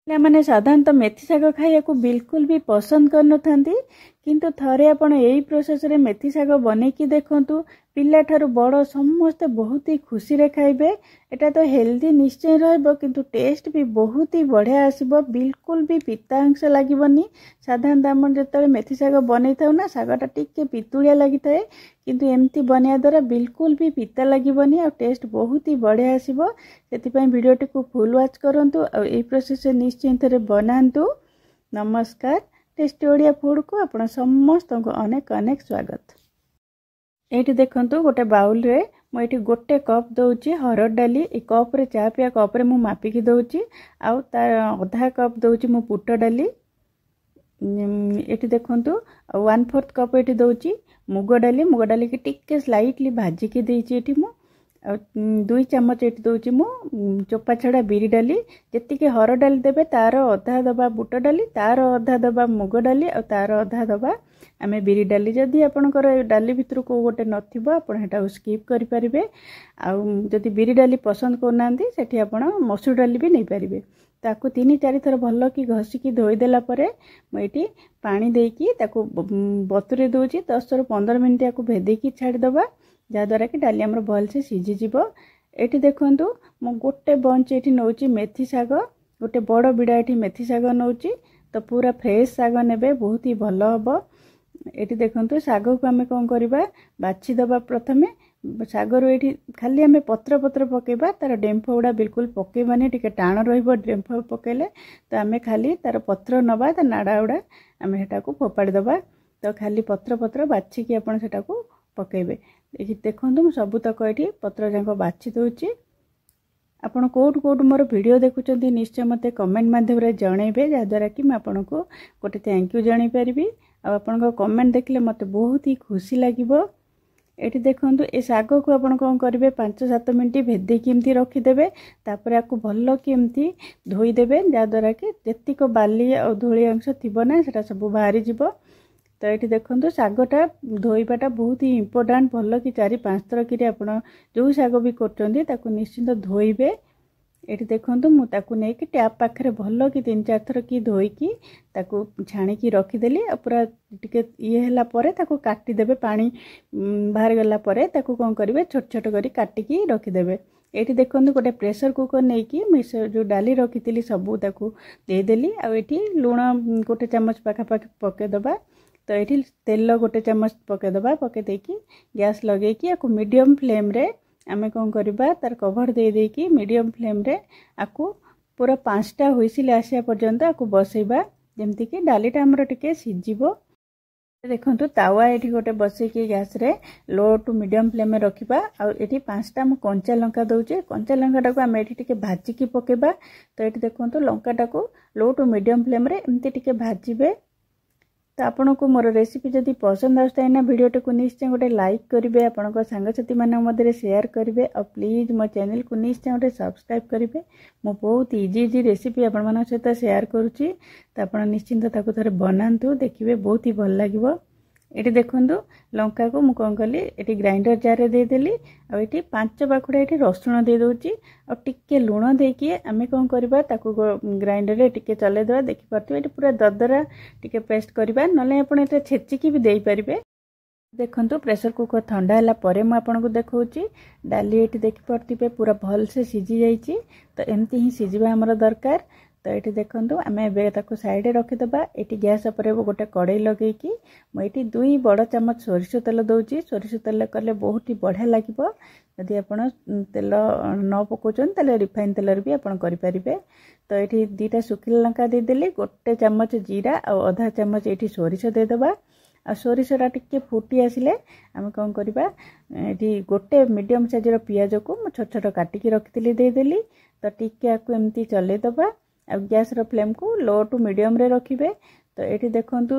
ପିଲାମାନେ ସାଧାରଣତଃ मेथी ଶାଗ ଖାଇବାକୁ बिल्कुल भी पसंद करनथांती किंतु थरे आपण एई प्रोसेस रे मेथी शाग बनेकी देखंतु पिला ठारू बड़ समस्ते बहुत ही खुशी रे खाइबे। एटा तो हेल्दी निश्चय रहबो किंतु टेस्ट भी बहुत ही बढ़िया आसीबो। बिल्कुल भी पिता अंश लागिबनी। साधारणतः आपण जेतले मेथी शाग बनै थाउ ना शागटा टिके पितुळिया लागि थाए किंतु एमती बनिया द्वारा बिल्कुल भी पिता लागिबनी और टेस्ट बहुत ही बढ़िया आसीबो। सेति पई वीडियोटी को फुल वॉच करंतु और एई प्रोसेस रे निश्चय थरे बनांतु। नमस्कार, टेस्टी ओडिया फूड को आपण समस्त को अनेक अनेक स्वागत। एठी देखंतु गोटे बाउल रे मु एठी गोटे कप दउची हरड डाली। ए कप रे चा पिया कप रे मु मापी की दउची आउ तार आधा कप दउची मु बुट डाली। एठी देखंतु 1/4 कप एठी दउची मुग डाली की टिके स्लाइटली भाजी की देची। एठी मु 2 चम्मच एठी दउची मु चोपा छड़ा बिरी डाली। जति के हरड डाली देबे तार आधा दबा बुट डाली, तार आधा दबा मुग डाली और तार आधा दबा आमे बिरी डाली। जदि आपनकर डाली भितर को गोटे नथिबो आपण हेटा स्किप करि परिबे। आ जदि बिरी डाली पसंद करनांती सेठी आपण मसूर डाली भी नै परिबे। ताकू 3-4 थर भल्लो की घसी की धोई देला परे म एठी पानी देकी ताकू बतुरे दोची 10 ରୁ 15 मिनिट याकू भेदे की छाडी दबा जा द्वारा कि डाली हमर भल से सिझी जिवो। एठी देखंतु म गोटे बंच एठी नउची मेथी शाग, गोटे बड़ बिडा एठी मेथी शाग नउची। तो पूरा फ्रेश शाग नेबे बहुत ही भलो हबो। एठी देखंतु शाग को हमें कोन करबा बाछि दबा। प्रथमे शाग रो एठी खाली हमें पत्र पकेबा, तार डेम्फ उडा बिल्कुल पकेबानी, टिके टाण रहइबो। डेम्फ पकेले तो हमें खाली तार पत्र नबा, ता नाडा उडा हमें हेटा को फोपाडी दबा। तो खाली पत्र बाछि की आपण सेटा को पकेबे। एठी देखंतु सब तक एठी पत्र जाको बाछि दोची। आपण कोट मोर वीडियो देखुचंती निश्चय मते कमेंट माध्यम रे जणेबे जा द्वारा कि मैं आपन को गोटे थैंक यू जणी परिबी। आ आपन को कमेंट देखले मते बहुत ही खुशी लागिबो। एठी देखंतु ए साग को आपन कोन करबे 5-7 मिनिट भेदे किमती रखी देबे। तापर आकु भल्लो किमती धोई देबे जा द्वारा कि जति को बाली और धूली अंश थिबो ना सेटा सब बाहरी जिवो। तो ये देखो शागटा धोईबाटा बहुत ही इम्पोर्टाट। भल कि 4-5 थर कि जो शाग भी कर निश्चिंत धोइबे। ये देखो मुझे नहीं कि टैप पाखे भल कि 3-4 थर कि धोईकी छाणिकी रखीदेली। पूरा टिके ये है काटिदेबे, पानी बाहर गला कौन करेंगे छोट छोट कर काटिकी रखीदेबे। ये देखो गोटे प्रेशर कुकर नहीं कि जो डाली रखी थी सबू देदेली। आठी लुण गोटे चामच पाखापाखि पकईदबा। तो ये तेल गोटे चामच पकईदबा। पकई देकी गैस लगे कि मीडियम फ्लेम रे आमे कौन करबा तार कवर दे देकी मीडियम फ्लेम रे आकु पूरा 5टा हुइसिल आसिया पर्यंत आकु बसैबा जेमती कि डालीटा हमर टिके सिझिबो। देखंतु तावा एठी गोटे बसैकी गैस रे लो टू मीडियम फ्लेम में रखिबा। आ एठी 5टा मु कंचा लंका दउचे। कंचा लंकाटा को आमे एठी टिके भाजी की पकेबा। तो एठी देखंतु लंकाटा को लो टू मीडियम फ्लेम रे एमती टिके भाजीबे। तो आपन को मोर रेसिपी जदि पसंद आसता ना वीडियोटी को निश्चय गोटे लाइक करेंगे, आपण सांगसाथी मान मध्य शेयर करेंगे और प्लीज मो चैनल को निश्चय गोटे सब्सक्राइब करेंगे। मु बहुत इजी रेसिपी आपण मान सहित शेयर करुच्ची। तो आप निश्चिंत ताको थोड़े बनातु, देखिए बहुत ही भल लगे। ये देखंतु लंका को मु कौन कली ये ग्राइंडर जार रे देदेली। आ ये 5 पाखुड़ा ये रसुण दे दूची और टिके लुण देकी आमे कौन करबा ताको ग्राइंडर रे टिके चले देबा। देखि परथि ये पूरा दरदरा टिके पेस्ट करबा, नले आपण एटा छेचिकी भी देई परिबे। देखंतु प्रेशर कुकर ठंडा होला परे मु आपन को देखौची। डाली ये देखि परथि पूरा भल से सिझी जाइची। तो एमती ही सिझिबा हमर दरकार। तो ये देखो आम ए साइड रखीदबा। ये गैस पर गोटे कड़ई लगे कि मुझे 2 बड़ चामच सोरिष तेल दूची। सोरिष तेल कले बहुत ही बढ़िया लगे। जदि आप तेल न पकाउछन ताले रिफाइन तेल भी आप करें। तो ये 2टा सुखिला लंका देदेली, गोटे चामच जीरा और आधा चामच ये सोरिष देदबा। आ सोरिषटा टिके फुटी आसिले आम कौन करबा ये गोटे मीडियम साइजर पियाज को मु छोट छोट काटिकी रखी देदेली। तो टिके आपको एमती चले दबा। आ गैस रो फ्लेम को लो टू मीडियम रे रखिबे। तो ये देखंतु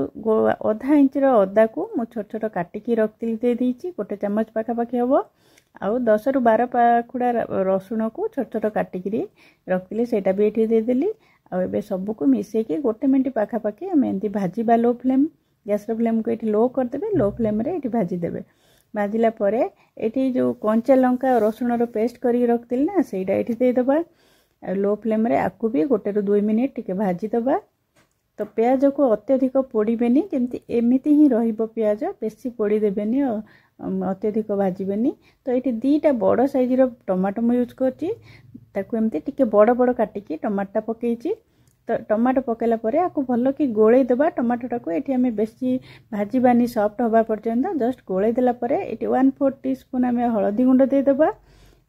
आधा इंच अदा को मु छोट छोट काटिकी रखी दे दीची, गोटे चामच पाखापाखि हम। आउ 10 ରୁ 12 पाखुड़ा रसुण को छोट छोट काटिकी रखी सेटा भी ये देदेली। आबे सबको मिसेकी गोटे मिनट पाखापाखि आम एमती भाजीबा। लो फ्लेम गैस रो फ्लेम को ये लो करदेबे। लो फ्लेम रे ये भाजीदेबे। भाजिला परे ये जो कंचा लंका रसुण रो पेस्ट करी रखी ना सेटा ये देदबा। लो फ्लेम रे आकु भी 1 ରୁ 2 मिनिट टिके भाजी दबा। तो प्याज को अत्यधिक पोड़ेनि जमी एमती ही प्याज बेसी पोड़ी देवेनि अत्यधिक भाजबेनि। तो ये 2टा बड़ साइज टमाटो मु यूज करमती टिके बड़ बड़ काटिकी टमाटा पकई। तो टमाटो पकेला परे आपको भल कि गोले देबा टमाटोटा को ये आम बेसी भाजबानी सॉफ्ट हवा पर्यंत जस्ट गोले देला परे ये 1/4 टीस्पून आम हलदी गुंड दे देबा।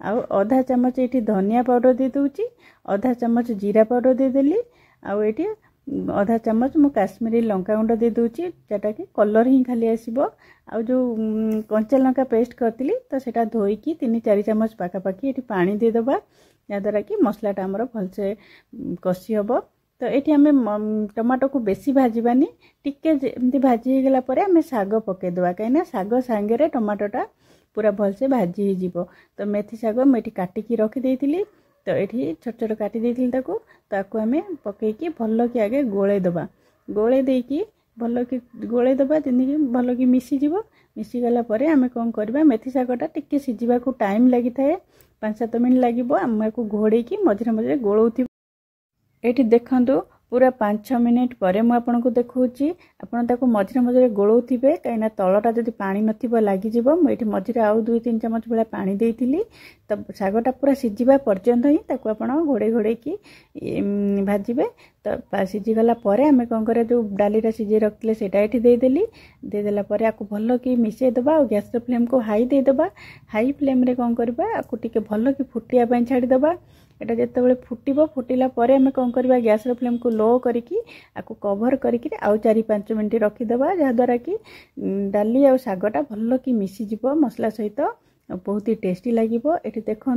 आउ आधा चामच ये धनिया पाउडर दे दूची, आधा चामच जीरा पाउडर दे देली, आउ ये आधा चामच मु काश्मीरी लंका गुंड दे दूची जोटा कि कलर ही खाली आसीबो। आ जो कंचा लंका पेस्ट करतिली तो सेटा धोईकी 3-4 चामच पाखापाखी ये पानी दे देबा जद्वारा कि मसलाटा आमर भलसे कषि हबो। तो ये आम टमाटो को बेसी भाजबानी टिके एमती भाजी गला परे आम साग पकईदेवा कहीं साग सांगे टमाटोटा पूरा भलसे भाजी हो जीवो। तो मेथी साग मुझे काटिकी रखी तो ये छोट छोट काटी देती ताकू आम पकईकी भल कि आगे गोले दबा। गोले देकी भल कि गोले दबा जमी भल कि मिसीज मिसीगला आम कौन करवा मेथी सागटा टिके सीझा टाइम लगी थाए 5-7 मिनट लगे आम को घोड़े की मझे मझे गोलौथि। ये देखु पूरा 5-6 मिनिट पर मुझे देखुची आपको मझे मझे गोलौथे कहीं तलटा जब पानी नथिबो लागिजिब। मुझे मझे आउ 2-3 चामच भाया पानी देती। तो सागटा पूरा सीझा पर्यंत ही ताको आपण घोड़े घोड़े की भाजबे। तो सीझीगला आम कौन कर जो डालीटा सीझे रखते सेटा ये देदेली देदेला आपको भल कि मिसई दबा और गैस फ्लेम को हाई देदबा। हाई फ्लेम रे कौन करबा आपको टिके भल कि फुटिया छाड़ीदबा। एटा जिते फुटिबो फुटिला परे आम कौन करबा गैस फ्लेम को लो करिकी आपको कवर करके आउ 4-5 मिनट रखीदबा जहाँद्वारा कि डाली आ सागटा भल कि मिसीजिब मसला सहित बहुत ही टेस्टी लगे। ये देखु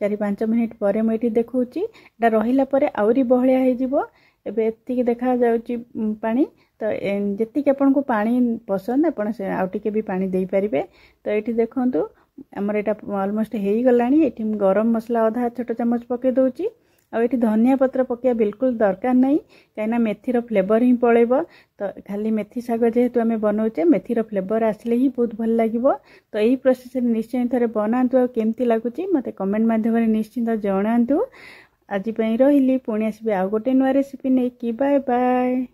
4-5 मिनट पर मुझे देखुची एटा रहिला परे आउरी बहलिया हो एबे एतिकी देखा जाउची पानी। तो जेतिक आपको पानी पसंद आपण आउ टिके भी पानी दे पारिबे। तो ये देखु आमर एटा ऑलमोस्ट हो गलानी। ये गरम मसला आधा छोट चामच पके दूची आ ये धनिया पत्र पकड़ा बिल्कुल दरकार नहीं कहीं मेथीर फ्लेवर ही पड़ेब। तो खाली मेथी साग जेहेतु आम बनाऊे मेथीर फ्लेवर आसले ही बहुत भल लगे। तो यही प्रोसेस निश्चय थे बनातु केमती लगुच मत कमेंट माध्यम निश्चिंत जनातु। आज रही पुणी आसबि आउ गोटे नुआ रेसिपी नहीं कि बाय बाय।